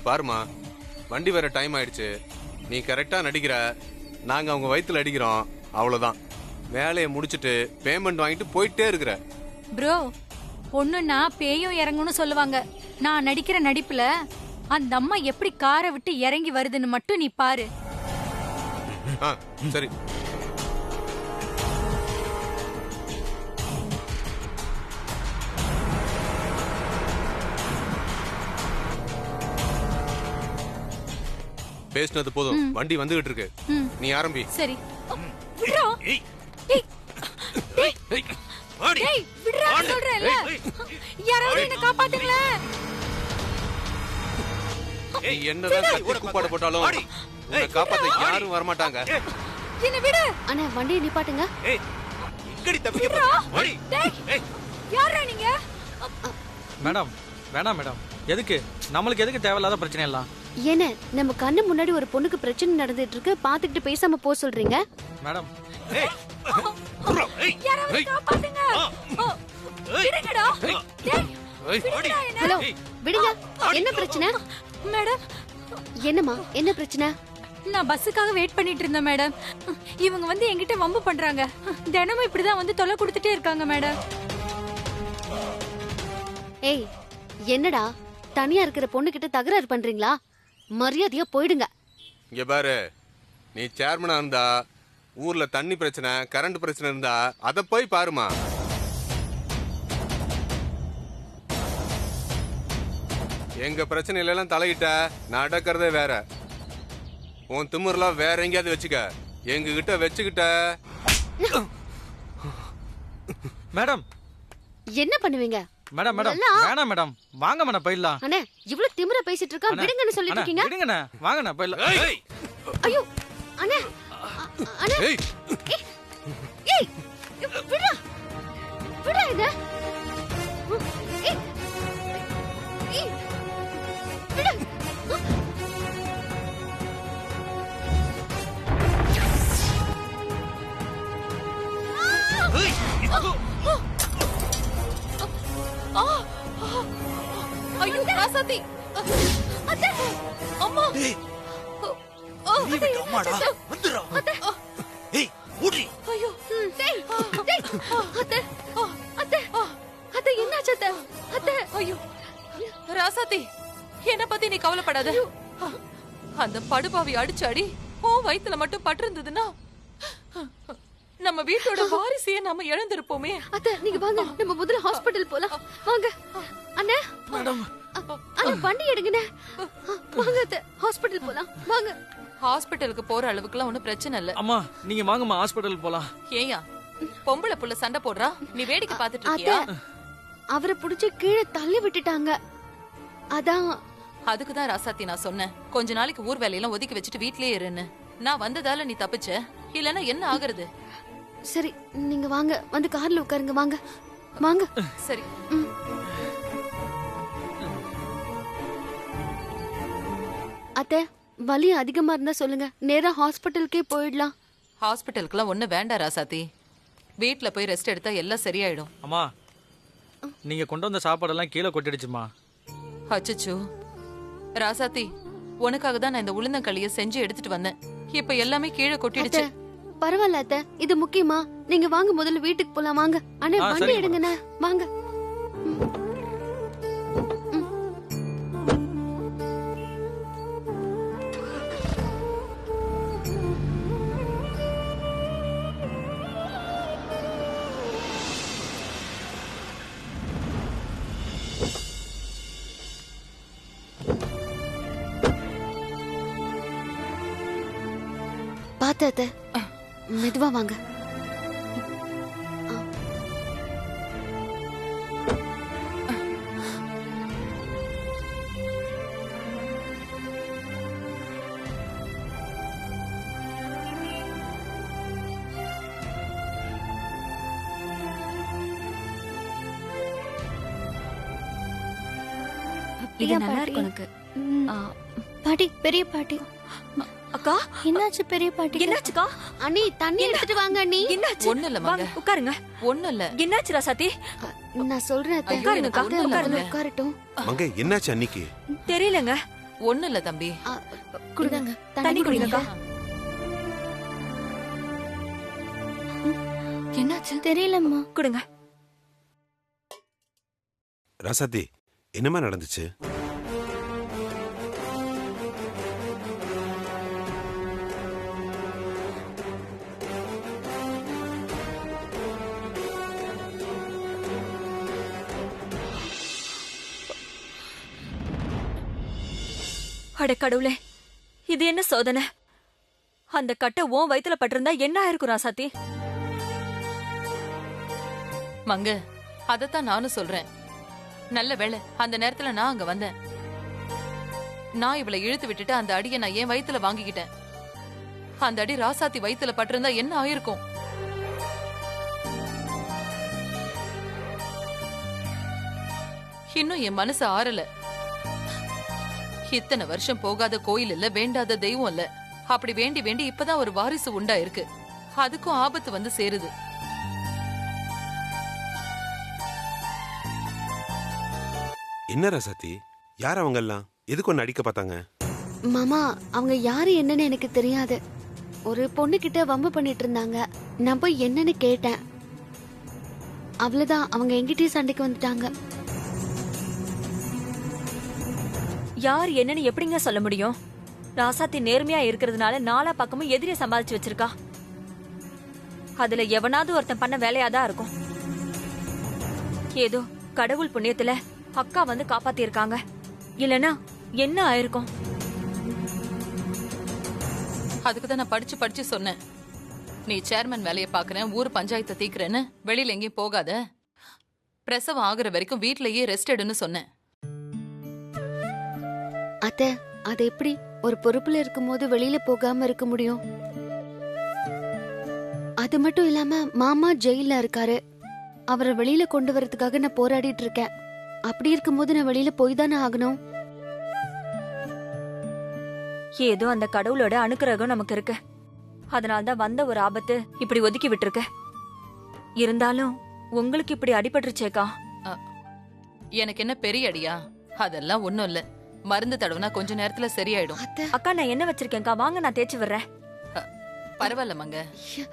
பாருமா, வண்டி வர டைம் ஆயிடுச்சு. நீ கரெக்டா நடிக்கிற, நாங்க அவங்க வயித்துல அடிக்கிறோம், அவ்வளவுதான். வேலையை முடிச்சிட்டு பேமெண்ட் வாங்கிட்டு போயிட்டே இருக்கிற. ப்ரோ, பொண்ணுன்னா பேயும் இறங்கும்னு சொல்லுவாங்க. நான் நடிக்கிற நடிப்புல அந்த அம்மா எப்படி காரை விட்டு இறங்கி வருதுன்னு மட்டும் நீ பாரு. சரி. பேசினது போதும், வண்டி வந்துகிட்டு இருக்கு, நீ ஆரம்பி. சரி. விட்றா. டேய். டேய், விட்றா சொல்றேன்ல. யாராவது என்ன காப்பாத்துங்களே. என்னதான் கூப்பாடு போட்டாலும் உன்னை காப்பாத்த யாரும் வர மாட்டாங்க. என்ன விடு. அண்ணா வண்டியை நிப்பாட்டுங்க. யாரா நீங்க? மேடம் வேணாம் மேடம், எதுக்கு நம்மளுக்கு எதுக்கு தேவையில்லாத பிரச்சனை எல்லாம்? என்ன நம்ம கண்ணு முன்னாடி ஒரு பொண்ணுக்கு பிரச்சனை நடந்துட்டு இருக்கு, பாத்துக்கிட்டு பேசாம போ சொல்றீங்க? மேடம் யாராவது காப்பாத்துங்க. விடுங்கடா. ஹலோ விடுங்க. என்ன பிரச்சனை மேடம்? என்னம்மா என்ன பிரச்சனை? நான் பஸ்ஸுக்காக வெயிட் பண்ணிட்டு இருந்தேன் மேடம். இவங்க வந்து என்கிட்ட வம்பு பண்றாங்க. தினமும் இப்படிதான் வந்து தொல்லை கொடுத்துட்டே இருக்காங்க மேடம். ஏய் என்னடா தனியா இருக்கிற பொண்ணு கிட்ட தகராறு பண்றீங்களா? மரியாதையா போயிடுங்க. இங்க பாரு, நீ சேர்மனா இருந்தா ஊர்ல தண்ணி பிரச்சனை, கரண்ட் பிரச்சனை இருந்தா அத போய் பாருமா. எங்க பிரச்சனையில எல்லாம் தலையிட்ட நடக்கிறதே வேற. உன் திமிர்லாம் வேற எங்கேயாவது வச்சுக்க, எங்க கிட்ட வச்சுக்கிட்ட. மேடம் என்ன பண்ணுவீங்க? மேடம் மேடம் வேணாம் மேடம், வாங்க மேடம் போயிடலாம். அண்ணே இவ்வளவு திமிரா பேசிட்டு இருக்கான், விடுங்கன்னு சொல்லிட்டு இருக்கீங்க. விடுங்கண்ணே, வாங்கண்ணே போயிடலாம். ஐயோ அண்ணே அண்ணே. ஏய் ஏய் விடுடா விடுடா இத. ஏய் ஏய் விடு. ஐயோ ராசாத்தி. அத்தை அம்மா. நீ அம்மாடா வந்துடா. ஏய் ஓடி. ஐயோ டேய் டேய் அத்தை அத்தை அத்தை என்னாச்சு அத்தை? அத்தை ஐயோ ராசாத்தி, என்ன பத்தி நீ கவலைப்படாத. அந்த படுபாவி அடிச்சாடி உன் வயித்துல மட்டும் பட்டிருந்ததுன்னா நம்ம வீட்டோட வாரிசையே நாம இழந்திருப்போமே. அத்தை நீங்க வாங்க, நம்ம முதல்ல ஹாஸ்பிடல் போலாம். வாங்க அண்ணே. மேடம் அண்ணே வண்டி எடுங்கண்ணே. வாங்க அத்தை ஹாஸ்பிடல் போலாம் வாங்க. ஹாஸ்பிட்டலுக்கு போற அளவுக்குலாம் ஒண்ணும் பிரச்சனை இல்ல. அம்மா நீங்க வாங்கம்மா ஹாஸ்பிடல் போலாம். ஏயா பொம்பளை புள்ள சண்டை போடுறா, நீ வேடிக்கை பாத்துட்டு இருக்கியா? அவரை புடிச்சு கீழே தள்ளி விட்டுட்டாங்க, அதான். அதுக்குதான் ராசாத்தி நான் சொன்னேன், கொஞ்ச நாளைக்கு ஊர் வேலையெல்லாம் ஒதுக்கி வச்சுட்டு வீட்லயே இருன்னு. நான் வந்ததால நீ தப்பிச்ச, இல்லன்னா என்ன ஆகுறது? சரி நீங்க வாங்க, வந்து கார்ல உட்காருங்க. வாங்க வாங்க. சரி. அத்தை வலி அதிகமா இருந்தா சொல்லுங்க, நேரா ஹாஸ்பிட்டலுக்கே போயிடலாம். ஹாஸ்பிட்டலுக்குலாம் ஒண்ணு வேண்டாம் ராசாத்தி, வீட்ல போய் ரெஸ்ட் எடுத்தா எல்லாம் சரியாயிடும். அம்மா நீங்க கொண்டு வந்த சாப்பாடெல்லாம் கீழே கொட்டிடுச்சுமா. அச்சச்சோ ராசாத்தி, உனக்காக தான் நான் இந்த உளுந்தங்களிய செஞ்சு எடுத்துட்டு வந்தேன். இப்ப எல்லாமே கீழே கொட்டிடுச்சு. பரவாயில்ல அத்தை, இது முக்கியமா? நீங்க வாங்க முதல்ல வீட்டுக்கு போலாம். வாங்க அண்ணே வண்டி எடுங்கண்ணே வாங்க. பாத்து அத்தை, மெதுவா வாங்க. இது நல்லா இருக்கு உனக்கு. பாட்டி, பெரிய பாட்டி. அக்கா என்னாச்சு பெரிய பாட்டி? என்னாச்சுக்கா? அண்ணி தண்ணி எடுத்துட்டு வாங்க அண்ணி. என்னாச்சு? ஒண்ணு இல்ல மங்க, உட்காருங்க. ஒண்ணு இல்ல. என்னாச்சு ராசாத்தி? நான் சொல்றேன் அத்தை. உட்காருங்கக்கா, அத்தை, உட்காருங்க. உட்காரட்டும். மங்க என்னாச்சு அன்னைக்கு? தெரியலங்க, ஒண்ணு இல்ல தம்பி. குடுங்க தண்ணி குடிங்கக்கா. என்னாச்சு தெரியலம்மா. குடுங்க. ராசாத்தி, என்னமா நடந்துச்சு? அட கடவுளே, இது என்ன சோதனை? அந்த கட்டை உன் வயித்துல பட்டிருந்தா என்ன ஆயிருக்கும் ராசாத்தி? மங்க, அதத்தான் நானும் சொல்றேன். நல்ல வேளை அந்த நேரத்துல நான் அங்க வந்தேன். நான் இவளை இழுத்து விட்டுட்டு அந்த அடியை நான் என் வயித்துல வாங்கிக்கிட்டேன். அந்த அடி ராசாத்தி வயித்துல பட்டிருந்தா என்ன ஆயிருக்கும்? இன்னும் என் மனசு ஆறல. இத்தனை வருஷம் போகாத கோயில் இல்ல, வேண்டாத தெய்வம் இல்ல. அப்படி வேண்டி வேண்டி இப்பதான் ஒரு வாரிசு உண்டா இருக்கு. அதுக்கும் ஆபத்து வந்து சேருது. என்ன ராசாத்தி, யார் அவங்க எல்லாம்? எதுக்கு ஒன்னு அடிக்க பார்த்தாங்க? மாமா, அவங்க யாரு என்னன்னு எனக்கு தெரியாது. ஒரு பொண்ணு கிட்ட வம்பு பண்ணிட்டு இருந்தாங்க. நான் போய் என்னன்னு கேட்டேன். அவ்வளவுதான், அவங்க எங்கிட்டயே சண்டைக்கு வந்துட்டாங்க. யார் என்னன்னு எப்படிங்க சொல்ல முடியும்? ராசாத்தி நேர்மையா இருக்கிறதுனால நாலா பக்கமும் எதிரியை சம்பாதிச்சு வச்சிருக்கா. அதுல எவனாவது ஒருத்தன் பண்ண வேலையாதான் இருக்கும். ஏதோ கடவுள் புண்ணியத்துல அக்கா வந்து காப்பாத்தி இருக்காங்க. இல்லனா என்ன ஆயிருக்கும்? அதுக்குதான் நான் படிச்சு படிச்சு சொன்னேன். நீ சேர்மன் வேலையை பாக்குறேன், ஊர் பஞ்சாயத்தை தீக்குறேன்னு வெளியில எங்கேயும் போகாத. பிரசவம் ஆகுற வரைக்கும் வீட்லயே ரெஸ்ட் எடுன்னு சொன்னேன். அத்தை, அது எப்படி ஒரு பொறுப்புல இருக்கும்போது வெளியில போகாம இருக்க முடியும்? அது மட்டும் இல்லாம மாமா ஜெயில இருக்காரு. அவரை வெளியில கொண்டு வரதுக்காக நான் போராடிட்டு இருக்கேன். அப்படி இருக்கும்போது நான் வெளியில போய் தானே ஆகணும். ஏதோ அந்த கடவுளோட அனுக்கிரகம் நமக்கு இருக்கு. அதனால்தான் வந்த ஒரு ஆபத்து இப்படி ஒதுக்கி விட்டுருக்க. இருந்தாலும் உங்களுக்கு இப்படி அடிபட்டுருச்சேக்கா. எனக்கு என்ன பெரிய அடியா? அதெல்லாம் ஒண்ணும் இல்ல. மருந்து தடவுனா கொஞ்ச நேரத்துல சரியாயிடும். அக்கா, நான் என்ன வச்சிருக்கேன்க்கா, வாங்க நான் தேய்ச்சி விடுறேன். பரவாயில்ல மங்க,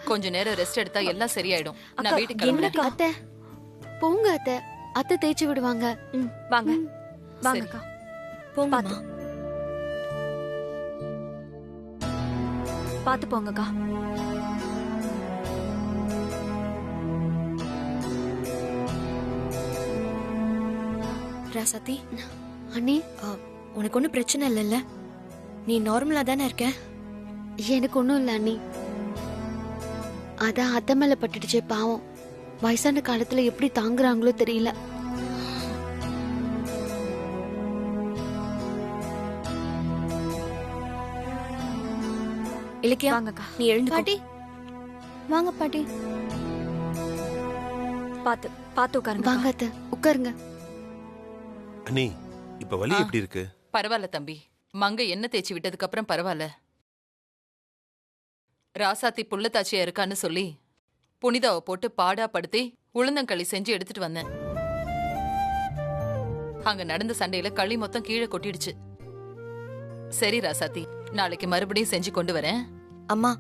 கொஞ்ச நேரம் ரெஸ்ட் எடுத்தா எல்லாம் சரியாயிடும். நான் அக்கா, வீட்டுக்கு கிளம்புறேன். அத்தை போங்க அத்தை, அத்தை தேய்ச்சி விடுவாங்க. வாங்க சரி. வாங்கக்கா, போங்க. பாத்து போங்கக்கா. ராசாத்தி, அண்ணி, உனக்கு ஒன்றும் பிரச்சனை இல்லைல்ல? நீ நார்மலா தானே இருக்க? எனக்கு ஒண்ணும் இல்ல அண்ணி. அதான் அத்தை மேல பட்டுடுச்சே பாவம். வயசான காலத்துல எப்படி தாங்குறாங்களோ தெரியல. இலக்கியா, வாங்கக்கா. நீ எழுந்து பாட்டி, வாங்க பாட்டி. பாத்து பாத்து உட்காருங்க. வாங்க அத்தை, உட்காருங்க. அண்ணி, இப்ப வலி எப்படி இருக்கு? பரவாயில்ல தம்பி. மங்க என்ன தேய்ச்சி விட்டதுக்கு அப்புறம் பரவாயில்ல. ராசாத்தி புள்ளத்தாச்சியா இருக்கான்னு சொல்லி புனிதாவை போட்டு பாடா படுத்தி உளுந்தங்களி செஞ்சு எடுத்துட்டு வந்தேன். அங்க நடந்த சண்டையில களி மொத்தம் கீழே கொட்டிடுச்சு. சரி ராசாத்தி, நாளைக்கு மறுபடியும் செஞ்சு கொண்டு வரேன். அம்மா,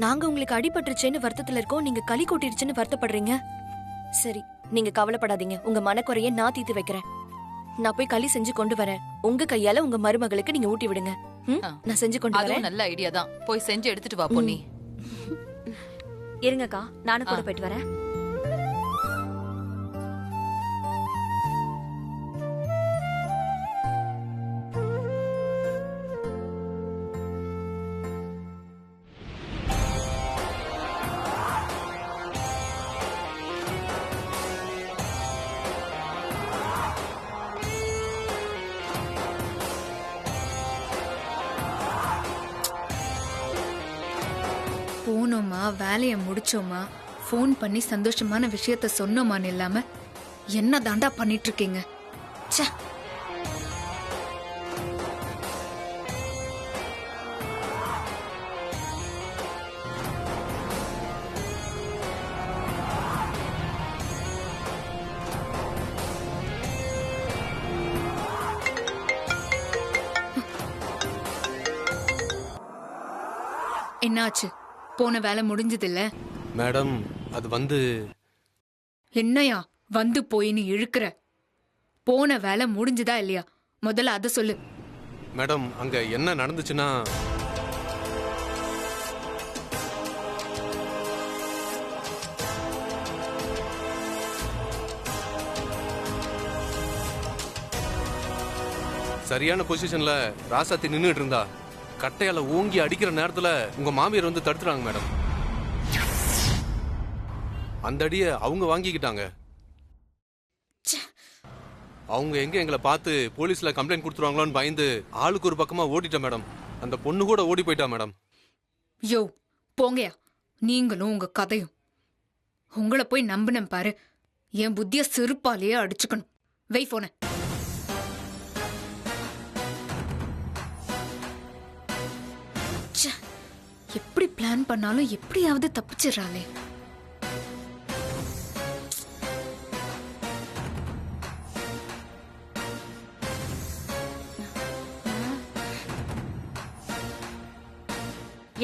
நாங்க உங்களுக்கு அடிபட்டுருச்சேன்னு வருத்தத்துல இருக்கோம், நீங்க களி கொட்டிடுச்சுன்னு வருத்தப்படுறீங்க. சரி, நீங்க கவலைப்படாதீங்க. உங்க மனக்குறைய நான் தீர்த்து வைக்கிறேன். நான் போய் களி செஞ்சு கொண்டு வரேன். உங்க கையால உங்க மருமகளுக்கு நீங்க ஊட்டி விடுங்க. நான் செஞ்சு கொண்டு வரேன். அதுவும் நல்ல ஐடியா தான். போய் செஞ்சு எடுத்துட்டு வா பொன்னி. இருங்கக்கா, நானும் கூட போயிட்டு வரேன். போனோமா, வேலையை முடிச்சோமா, ஃபோன் பண்ணி சந்தோஷமான விஷயத்த சொன்னோமான்னு இல்லாம என்ன தாண்டா பண்ணிட்டு இருக்கீங்க? ச்சே. என்னாச்சு? போன வேலை முடிஞ்சது இல்ல? மேடம் அது வந்து என்னையா வந்து போய் நீ இழுக்கிற? போன வேலை முடிஞ்சுதா இல்லையா? முதல்ல அத சொல்லு. மேடம் அங்க என்ன நடந்துச்சுன்னா சரியான பொசிஷன்ல ராசாத்தி நின்னுட்டு இருந்தா கட்டையால ஓங்கி அடிக்கிற நேரத்துல உங்க மாமியார் வந்து தடுத்துறாங்க மேடம். அந்த அடிய அவங்க வாங்கிக்கிட்டாங்க. அவங்க எங்க எங்களை பார்த்து போலீஸ்ல கம்ப்ளைண்ட் கொடுத்துருவாங்களோன்னு பயந்து ஆளுக்கு ஒரு பக்கமா ஓடிட்டேன் மேடம். அந்த பொண்ணு கூட ஓடி போயிட்டா மேடம். யோ போங்கயா, நீங்களும் உங்க கதையும். உங்களை போய் நம்பினேன் பாரு, என் புத்திய செருப்பாலேயே அடிச்சுக்கணும். வெய் போன. எப்படி பிளான் பண்ணாலும் எப்படியாவது தப்பிச்சிடறாளே.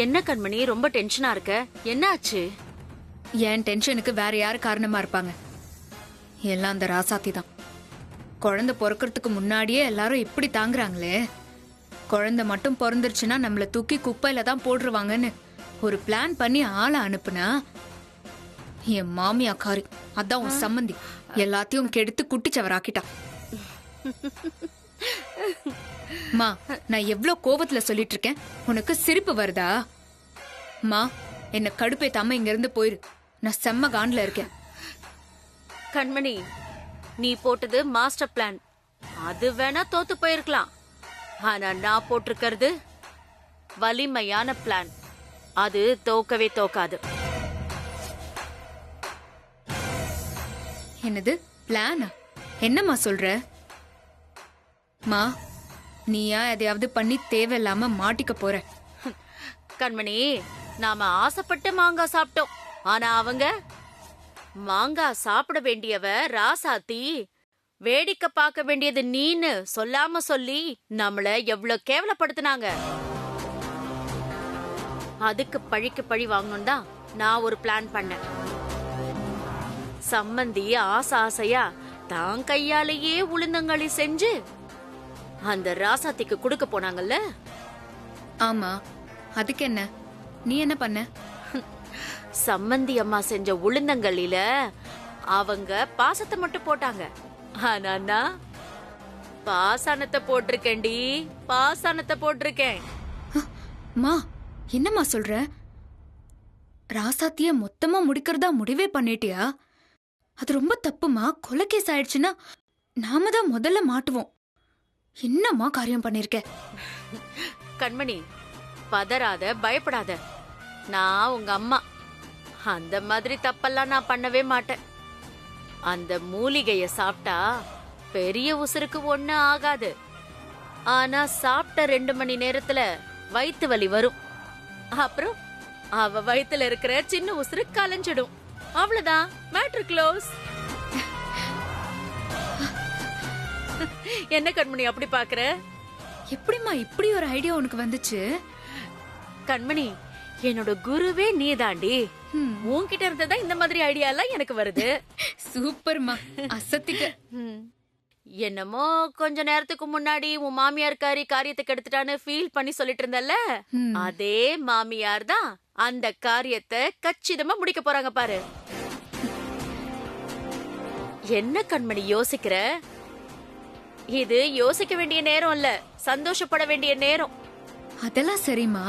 என்ன கண்மணி ரொம்ப டென்ஷனா இருக்க? என்ன ஆச்சு? என் டென்ஷனுக்கு வேற யாரு காரணமா இருப்பாங்க? எல்லாம் அந்த ராசாத்தி தான். குழந்தை பிறக்கிறதுக்கு முன்னாடியே எல்லாரும் இப்படி தாங்குறாங்களே. குழந்தை மட்டும் பிறந்துருச்சுன்னா நம்மள தூக்கி குப்பையில தான் போடுருவாங்கன்னு ஒரு பிளான் பண்ணி ஆளை அனுப்புனா என் மாமியா காரி, அதான் உன் சம்மந்தி, எல்லாத்தையும் கெடுத்து குட்டிச்சவராக்கிட்டா. மா, நான் எவ்ளோ கோவத்துல சொல்லிட்டு இருக்கேன், உனக்கு சிரிப்பு வருதா? மா, என்ன கடுப்பேத்தாம இங்க இருந்து போயிரு. நான் செம்ம காண்ட்ல இருக்கேன். கண்மணி, நீ போட்டது மாஸ்டர் பிளான். அது வேணா தோத்து போயிருக்கலாம். ஆனா நான் போட்டிருக்கிறது வலிமையான பிளான். அது தோக்கவே தோக்காது. என்னது பிளானா? என்னம்மா சொல்ற? மா, நீயா எதையாவது பண்ணி தேவையில்லாம மாட்டிக்க போற. கண்மணி, நாம ஆசைப்பட்டு மாங்காய் சாப்பிட்டோம். ஆனா அவங்க மாங்காய் சாப்பிட வேண்டியவ ராசாத்தி, வேடிக்கை பார்க்க வேண்டியது நீன்னு சொல்லாம சொல்லி நம்மள எவ்வளவு கேவலப்படுத்தினாங்க. அதுக்கு பழிக்கு பழி வாங்கணும் தான் நான் ஒரு பிளான் பண்ணேன். சம்மந்தி ஆசை ஆசையா தான் கையாலேயே உளுந்தங்களி செஞ்சு அந்த ராசாத்திக்கு கொடுக்க போனாங்கல்ல. ஆமா, அதுக்கு என்ன? நீ என்ன பண்ண? சம்மந்தி அம்மா செஞ்ச உளுந்தங்களில அவங்க பாசத்தை மட்டும் போட்டாங்க. ஆனா நான் பாசானத்தை போட்டிருக்கேன்டி, பாசானத்தை போட்டிருக்கேன். மா, என்னம்மா சொல்ற? ராசாத்திய மொத்தமா முடிக்கிறதா முடிவே பண்ணிட்டியா? அது ரொம்ப தப்புமா. கொலைகேஸ் ஆயிடுச்சுன்னா நாம தான் முதல்ல மாட்டுவோம். என்னம்மா காரியம் பண்ணிருக்க? கண்மணி, பதறாத, பயப்படாத. நான் உங்க அம்மா. அந்த மாதிரி தப்பெல்லாம் நான் பண்ணவே மாட்டேன். அந்த மூலிகைய சாப்பிட்டா பெரிய உசுருக்கு ஒண்ணு ஆகாது. ஆனா சாப்பிட்ட 2 மணி நேரத்துல வயித்து வலி வரும். அப்புறம் அவ வயித்துல இருக்கிற சின்ன உசுரு கலைஞ்சிடும். அவ்வளவுதான், மேட்டர் க்ளோஸ். என்ன கண்மணி அப்படி பாக்குற? எப்படிம்மா இப்படி ஒரு ஐடியா உனக்கு வந்துச்சு? கண்மணி, என்னோட குருவே நீதாண்டி. உன்கிட்ட இருந்ததா இந்த மாதிரி ஐடியா எல்லாம் எனக்கு வருது. சூப்பர்மா, அசத்திக்க. என்னமோ கொஞ்ச நேரத்துக்கு முன்னாடி உன் மாமியார் காரியத்தை எடுத்துட்டான்னு ஃபீல் பண்ணி சொல்லிட்டு இருந்தல்ல, அதே மாமியார் தான் அந்த காரியத்தை கச்சிதமா முடிக்க போறாங்க பாரு. என்ன கண்மணி யோசிக்கிற? இது யோசிக்க வேண்டிய நேரம் இல்ல, சந்தோஷப்பட வேண்டிய நேரம். அதெல்லாம் சரிம்மா.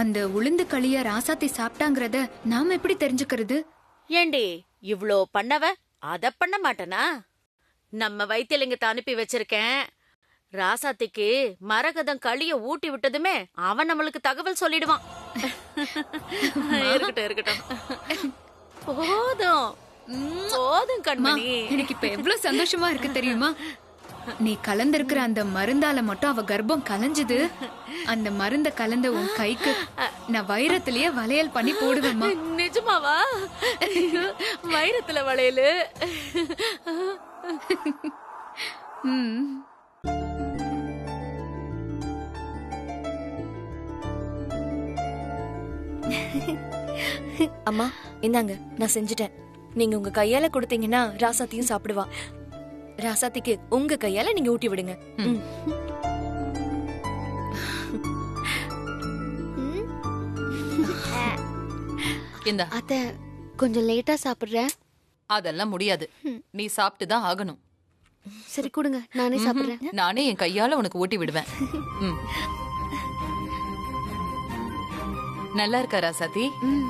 அந்த உளுந்து களிய ராசாத்தி சாப்பிட்டாங்கறத நாம எப்படி தெரிஞ்சுக்கிறது? ஏண்டி, இவ்ளோ பண்ணவ அத பண்ண மாட்டனா? நம்ம வைத்தியலிங்கத்தை அனுப்பி வச்சிருக்கேன். ராசாத்திக்கு மரகதம் களிய ஊட்டி விட்டதுமே அவன் நம்மளுக்கு தகவல் சொல்லிடுவான். இருக்கட்டும் இருக்கட்டும், போதும் போதும் கண்மணி. எனக்கு இப்ப எவ்வளவு சந்தோஷமா இருக்கு தெரியுமா? நீ கலந்திருக்கிற அந்த மருந்தால மட்டும் அவ கர்ப்பம் கலைஞ்சது. அந்த மருந்த கலந்த உன் கைக்கு நான் வைரத்திலேயே வளையல் பண்ணி போடுவேம்மா. நிஜமாவா? வைரத்துல வளையலு? அம்மா இந்தாங்க, நான் செஞ்சுட்டேன். நீங்க உங்க கையால கொடுத்தீங்கன்னா ராசாத்தியும் சாப்பிடுவா. ராசாத்திக்கு உங்க கையால நீங்க ஊட்டி விடுங்க. ம். இந்த அத்தை கொஞ்சம் லேட்டா சாப்பிடுறேன். அதெல்லாம் முடியாது, நீ சாப்பிட்டு தான் ஆகணும். சரி கொடுங்க, நானே சாப்பிடுறேன். நானே என் கையால உனக்கு ஊட்டி விடுவேன். ம். நல்லா இருக்கா ராசாத்தி? ம்.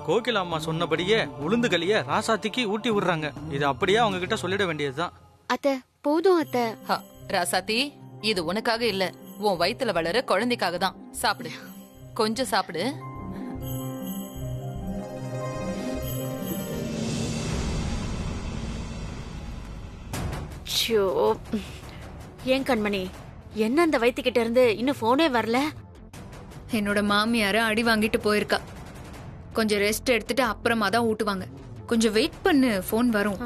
கோகிலா அம்மா சொன்னபடியே உளுந்து களிய ராசாத்திக்கு ஊட்டி விடுறாங்க. இது அப்படியே அவங்க கிட்ட சொல்லிட வேண்டியதுதான். அத்தை போதும் அத்தை. ஹ, ராசாத்தி, இது உனக்காக இல்ல, உன் வயித்துல வளர குழந்தைக்காக தான். சாப்பிடு, கொஞ்சம் சாப்பிடு. ஷோ, ஏன் கண்மணி, என்ன அந்த வயித்துக்கிட்ட இருந்து இன்னும் போனே வரல? என்னோட மாமியார அடி வாங்கிட்டு போயிருக்கா. கொஞ்சம் ரெஸ்ட் எடுத்துட்டு அப்புறமா தான் ஊட்டுவாங்க. கொஞ்சம் வெயிட் பண்ணு, ஃபோன் வரும்.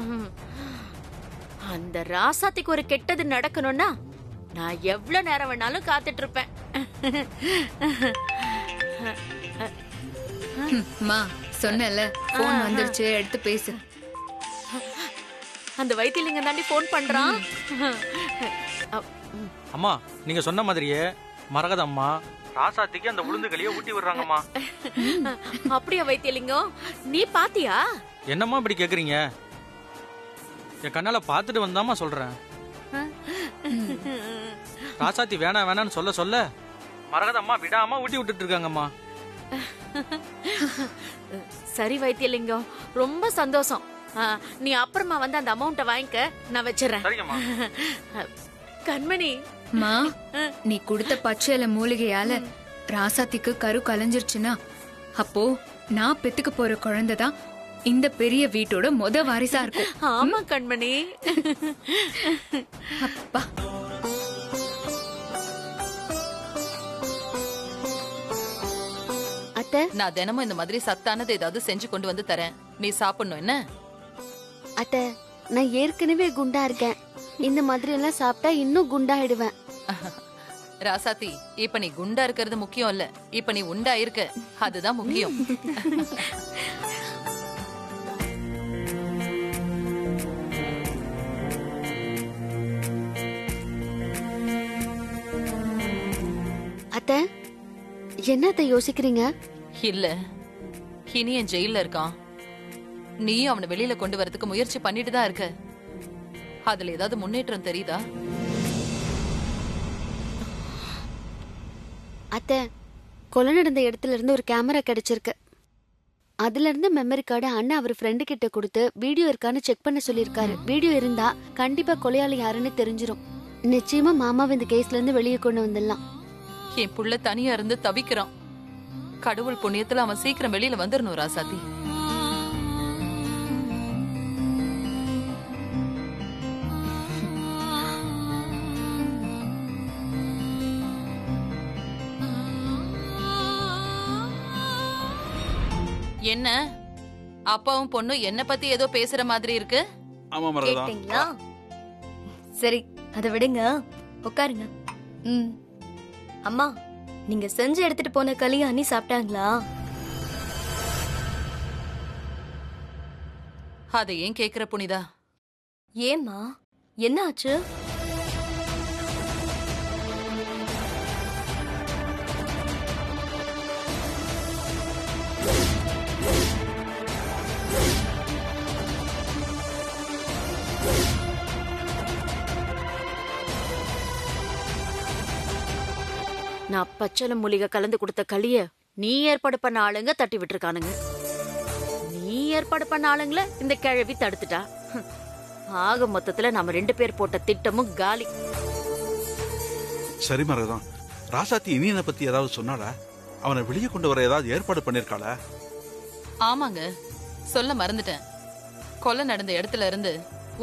அந்த ராசாத்திக்கு ஒரு கெட்டது நடக்கணும்னா நான் எவ்வளவு நேரம் வேணாலும் காத்துட்டு இருப்பேன். மா சொன்னல, ஃபோன் வந்துருச்சு, எடுத்து பேசு. அந்த வைத்தியலிங்கம் தாண்டி போன் பண்றான். அம்மா நீங்க சொன்ன மாதிரியே மரகத அம்மா ராசாத்திக்கு அந்த உளுந்து களிய ஊட்டி விடுறாங்கம்மா. அப்படியா வைத்தியலிங்கம், நீ பாத்தியா? என்னம்மா இப்படி கேக்குறீங்க? என் கண்ணால பாத்துட்டு வந்தாமா சொல்றேன். ராசாத்தி வேணா வேணான்னு சொல்ல சொல்ல மரகத அம்மா விடாம ஊட்டி விட்டுட்டு இருக்காங்கம்மா. சரி வைத்தியலிங்கம், ரொம்ப சந்தோஷம். நீ அப்புறமா வந்து அந்த அமௌண்ட்டை வாங்கிக்க, நான் வச்சிடறேன். சரிங்கம்மா. கண்மணி, மா நீ கொடுத்த பச்சையில மூலிகையால ராசாத்திக்கு கரு கலைஞ்சிருச்சுன்னா அப்போ நான் பெத்துக்க போற குழந்தைதான் இந்த பெரிய வீட்டோட மொத வாரிசா இருக்கும். ஆமா கண்மணி. அப்பா அத்தை நான் தினமும் இந்த மாதிரி சத்தானது ஏதாவது செஞ்சு கொண்டு வந்து தரேன், நீ சாப்பிடணும். என்ன அத்தை, நான் ஏற்கனவே குண்டா இருக்கேன். இந்த மாதிரி எல்லாம் சாப்பிட்டா இன்னும் குண்டாயிடுவேன். ராசாத்தி, இப்ப நீ குண்டா இருக்கிறது முக்கியம் இல்ல, இப்ப நீ உண்டா இருக்க, அதுதான் முக்கியம். அத்தை, என்னத்த யோசிக்கிறீங்க? இல்ல, இனியன் ஜெயில இருக்கான், நீ அவனை வெளியில கொண்டு வரதுக்கு முயற்சி பண்ணிட்டு தான் இருக்க. அதுல ஏதாவது முன்னேற்றம் தெரியுதா? அத்தை, கொலை நடந்த இடத்துல இருந்து ஒரு கேமரா கிடைச்சிருக்கு. அதுல இருந்து மெமரி கார்டு அண்ணா அவர் ஃப்ரெண்டு கிட்ட கொடுத்து வீடியோ இருக்கான்னு செக் பண்ண சொல்லிருக்காரு. வீடியோ இருந்தா கண்டிப்பா கொலையாளி யாருன்னு தெரிஞ்சிரும். நிச்சயமா மாமாவை இந்த கேஸ்ல இருந்து வெளியே கொண்டு வந்துடலாம். என் புள்ள தனியா இருந்து தவிக்கிறான். கடவுள் புண்ணியத்துல அவன் சீக்கிரம் வெளியில வந்துடணும் ராசாத்தி. என்ன அப்பாவும் பொண்ணு என்ன பத்தி ஏதோ பேசுற மாதிரி இருக்கு? ஆமா மரகதா. கேட்டீங்களா? சரி, அதை விடுங்க, உட்காருங்க. அம்மா, நீங்க செஞ்சு எடுத்துட்டு போன களியை அண்ணி சாப்பிட்டாங்களா? அதை ஏன் கேக்குற புனிதா? ஏம்மா, என்ன ஆச்சு? நான் பச்சளை மூலிகை கலந்து கொடுத்த களிய நீ ஏற்பாடு பண்ண ஆளுங்க தட்டி விட்டுருக்கானுங்க. நீ ஏற்பாடு பண்ண ஆளுங்கள இந்த கிழவி தடுத்துட்டா. ஆக மொத்தத்துல நம்ம 2 பேர் போட்ட திட்டமும் காலி. சரி மரகதம், ராசாத்தி இனியனை பத்தி ஏதாவது சொன்னாளா? அவனை வெளியே கொண்டு வர ஏதாவது ஏற்பாடு பண்ணிருக்காளா? ஆமாங்க, சொல்ல மறந்துட்டேன். கொலை நடந்த இடத்துல இருந்து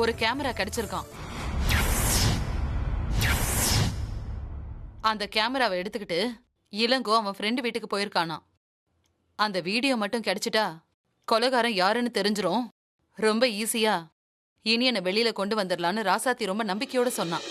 ஒரு கேமரா கிடைச்சிருக்கான். அந்த கேமராவை எடுத்துக்கிட்டு இளங்கோ அவன் ஃப்ரெண்டு வீட்டுக்கு போயிருக்கானா. அந்த வீடியோ மட்டும் கிடைச்சிட்டா கொலைகாரன் யாருன்னு தெரிஞ்சிரும். ரொம்ப ஈஸியா இனியனை வெளியில கொண்டு வந்துடலான்னு ராசாத்தி ரொம்ப நம்பிக்கையோட சொன்னான்.